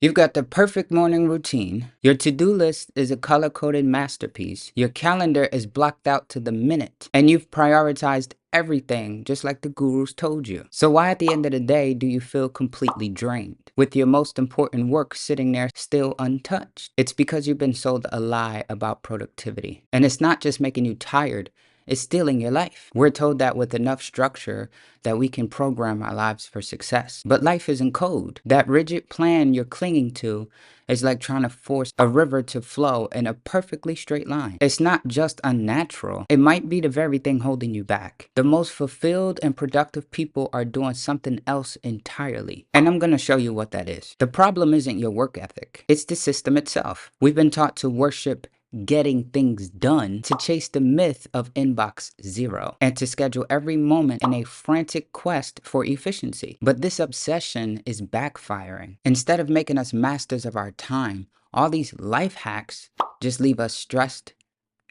You've got the perfect morning routine. Your to-do list is a color-coded masterpiece. Your calendar is blocked out to the minute. And you've prioritized everything just like the gurus told you. So why at the end of the day do you feel completely drained, with your most important work sitting there still untouched? It's because you've been sold a lie about productivity. And it's not just making you tired, it's stealing your life. We're told that with enough structure that we can program our lives for success. But life isn't code. That rigid plan you're clinging to is like trying to force a river to flow in a perfectly straight line. It's not just unnatural. It might be the very thing holding you back. The most fulfilled and productive people are doing something else entirely. And I'm gonna show you what that is. The problem isn't your work ethic. It's the system itself. We've been taught to worship getting things done, to chase the myth of inbox zero, and to schedule every moment in a frantic quest for efficiency. But this obsession is backfiring. Instead of making us masters of our time, all these life hacks just leave us stressed,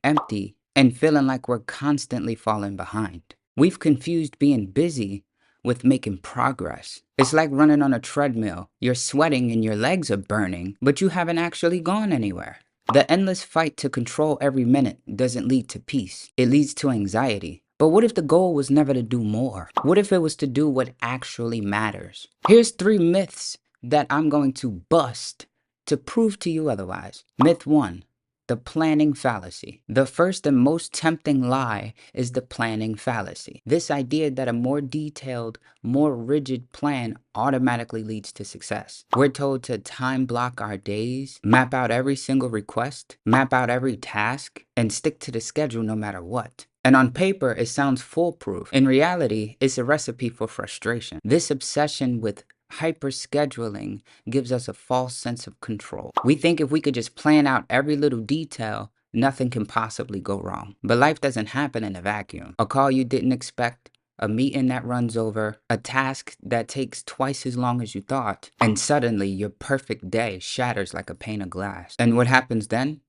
empty, and feeling like we're constantly falling behind. We've confused being busy with making progress. It's like running on a treadmill. You're sweating and your legs are burning, but you haven't actually gone anywhere. The endless fight to control every minute doesn't lead to peace. It leads to anxiety. But what if the goal was never to do more? What if it was to do what actually matters? Here's 3 myths that I'm going to bust to prove to you otherwise. Myth 1. The planning fallacy. The first and most tempting lie is the planning fallacy. This idea that a more detailed, more rigid plan automatically leads to success. We're told to time block our days, map out every single request, map out every task, and stick to the schedule no matter what. And on paper, it sounds foolproof. In reality, it's a recipe for frustration. This obsession with hyper-scheduling gives us a false sense of control. We think if we could just plan out every little detail, nothing can possibly go wrong. But life doesn't happen in a vacuum. A call you didn't expect, a meeting that runs over, a task that takes twice as long as you thought, and suddenly your perfect day shatters like a pane of glass. And what happens then?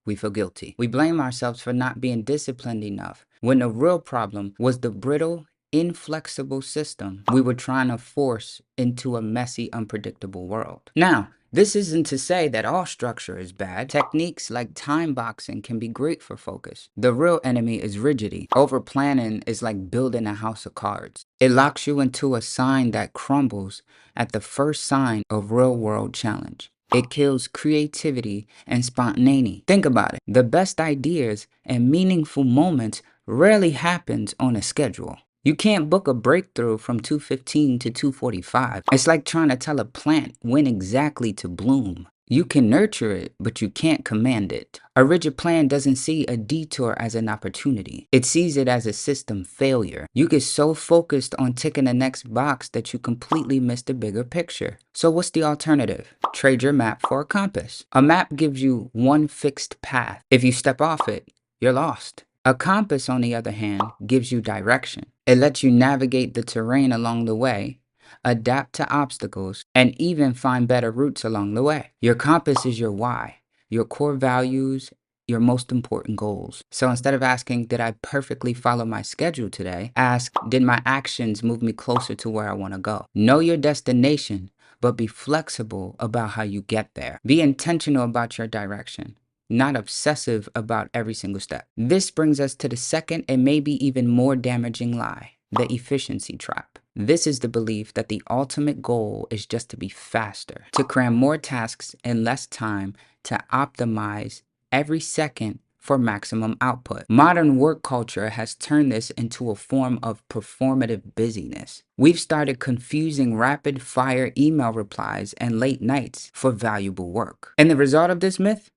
We feel guilty. We blame ourselves for not being disciplined enough, when the real problem was the brittle, inflexible system we were trying to force into a messy, unpredictable world. Now, this isn't to say that all structure is bad. Techniques like time boxing can be great for focus. The real enemy is rigidity. Over-planning is like building a house of cards. It locks you into a sign that crumbles at the first sign of real-world challenge. It kills creativity and spontaneity. Think about it. The best ideas and meaningful moments rarely happens on a schedule. You can't book a breakthrough from 2:15 to 2:45. It's like trying to tell a plant when exactly to bloom. You can nurture it, but you can't command it. A rigid plan doesn't see a detour as an opportunity. It sees it as a system failure. You get so focused on ticking the next box that you completely miss the bigger picture. So what's the alternative? Trade your map for a compass. A map gives you one fixed path. If you step off it, you're lost. A compass, on the other hand, gives you direction. It lets you navigate the terrain along the way, adapt to obstacles, and even find better routes along the way. Your compass is your why, your core values, your most important goals. So instead of asking, did I perfectly follow my schedule today? Ask, did my actions move me closer to where I want to go? Know your destination, but be flexible about how you get there. Be intentional about your direction, not obsessive about every single step. This brings us to the second and maybe even more damaging lie, the efficiency trap. This is the belief that the ultimate goal is just to be faster, to cram more tasks in less time, to optimize every second for maximum output. Modern work culture has turned this into a form of performative busyness. We've started confusing rapid fire email replies and late nights for valuable work. And the result of this myth?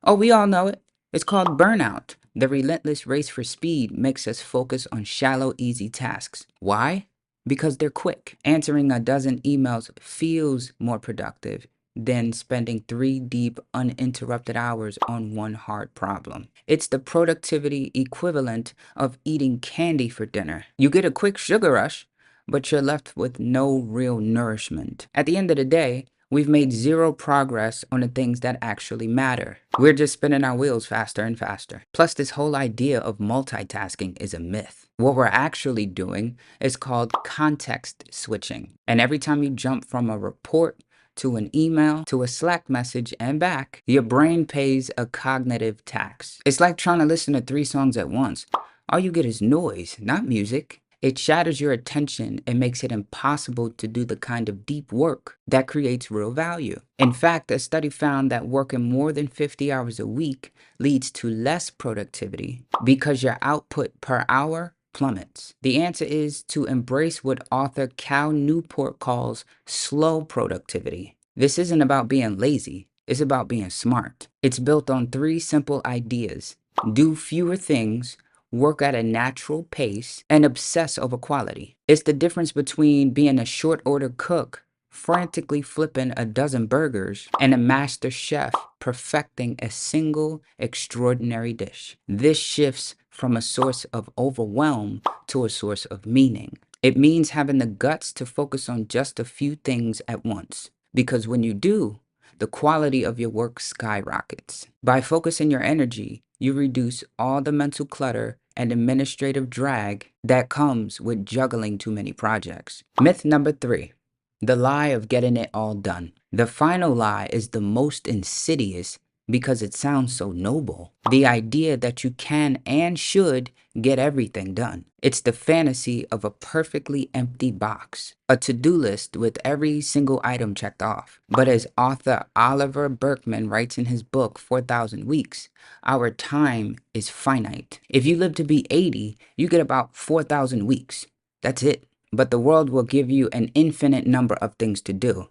Oh, we all know it. It's called burnout. The relentless race for speed makes us focus on shallow, easy tasks. Why? Because they're quick. Answering a dozen emails feels more productive than spending 3 deep, uninterrupted hours on one hard problem. It's the productivity equivalent of eating candy for dinner. You get a quick sugar rush, but you're left with no real nourishment. At the end of the day, we've made zero progress on the things that actually matter. We're just spinning our wheels faster and faster. Plus, this whole idea of multitasking is a myth. What we're actually doing is called context switching. And every time you jump from a report to an email, to a Slack message and back, your brain pays a cognitive tax. It's like trying to listen to 3 songs at once. All you get is noise, not music. It shatters your attention and makes it impossible to do the kind of deep work that creates real value. In fact, a study found that working more than 50 hours a week leads to less productivity because your output per hour plummets. The answer is to embrace what author Cal Newport calls slow productivity. This isn't about being lazy, it's about being smart. It's built on 3 simple ideas: do fewer things, work at a natural pace, and obsess over quality. It's the difference between being a short order cook, frantically flipping a dozen burgers, and a master chef perfecting a single extraordinary dish. This shifts from a source of overwhelm to a source of meaning. It means having the guts to focus on just a few things at once. Because when you do, the quality of your work skyrockets. By focusing your energy, you reduce all the mental clutter and administrative drag that comes with juggling too many projects. Myth number 3. The lie of getting it all done. The final lie is the most insidious because it sounds so noble. The idea that you can and should get everything done. It's the fantasy of a perfectly empty box, a to-do list with every single item checked off. But as author Oliver Burkeman writes in his book 4,000 Weeks, our time is finite. If you live to be 80, you get about 4,000 weeks. That's it. But the world will give you an infinite number of things to do.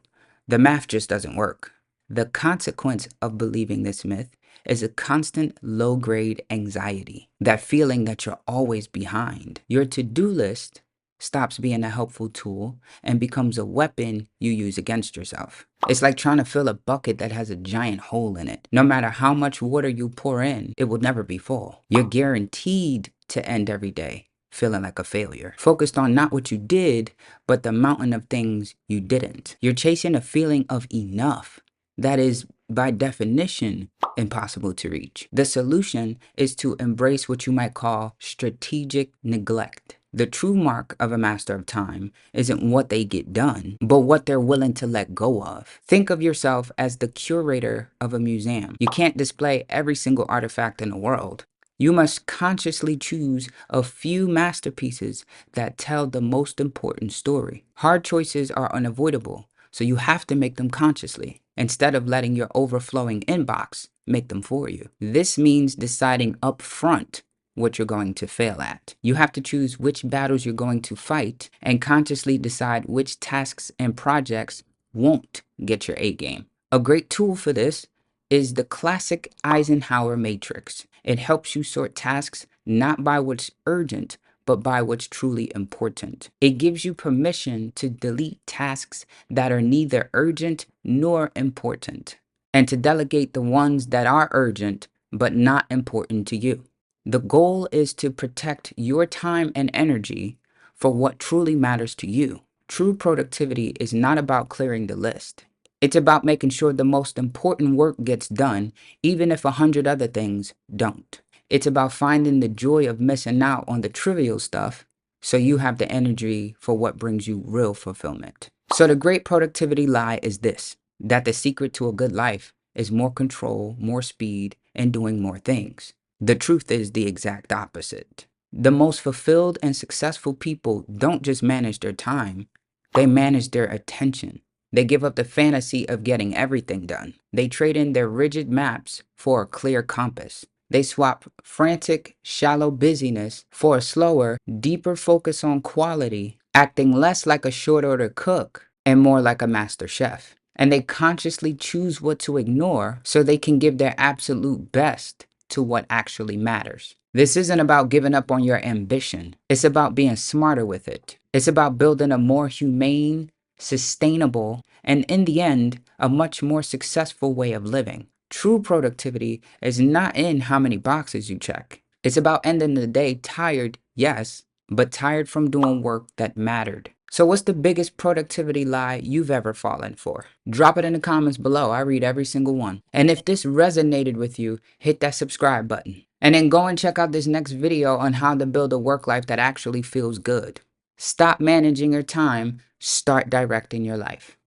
The math just doesn't work. The consequence of believing this myth is a constant low-grade anxiety, that feeling that you're always behind. Your to-do list stops being a helpful tool and becomes a weapon you use against yourself. It's like trying to fill a bucket that has a giant hole in it. No matter how much water you pour in, it will never be full. You're guaranteed to end every day feeling like a failure, focused on not what you did, but the mountain of things you didn't. You're chasing a feeling of enough that is, by definition, impossible to reach. The solution is to embrace what you might call strategic neglect. The true mark of a master of time isn't what they get done, but what they're willing to let go of. Think of yourself as the curator of a museum. You can't display every single artifact in the world. You must consciously choose a few masterpieces that tell the most important story. Hard choices are unavoidable, so you have to make them consciously, instead of letting your overflowing inbox make them for you. This means deciding up front what you're going to fail at. You have to choose which battles you're going to fight and consciously decide which tasks and projects won't get your A game. A great tool for this is the classic Eisenhower matrix. It helps you sort tasks not by what's urgent, but by what's truly important. It gives you permission to delete tasks that are neither urgent nor important, and to delegate the ones that are urgent but not important to you. The goal is to protect your time and energy for what truly matters to you. True productivity is not about clearing the list. It's about making sure the most important work gets done, even if 100 other things don't. It's about finding the joy of missing out on the trivial stuff so you have the energy for what brings you real fulfillment. So the great productivity lie is this: that the secret to a good life is more control, more speed, and doing more things. The truth is the exact opposite. The most fulfilled and successful people don't just manage their time, they manage their attention. They give up the fantasy of getting everything done. They trade in their rigid maps for a clear compass. They swap frantic, shallow busyness for a slower, deeper focus on quality, acting less like a short order cook and more like a master chef. And they consciously choose what to ignore so they can give their absolute best to what actually matters. This isn't about giving up on your ambition. It's about being smarter with it. It's about building a more humane, sustainable, and in the end, a much more successful way of living. True productivity is not in how many boxes you check. It's about ending the day tired, yes, but tired from doing work that mattered. So what's the biggest productivity lie you've ever fallen for? Drop it in the comments below. I read every single one. And if this resonated with you, hit that subscribe button. And then go and check out this next video on how to build a work life that actually feels good. Stop managing your time, start directing your life.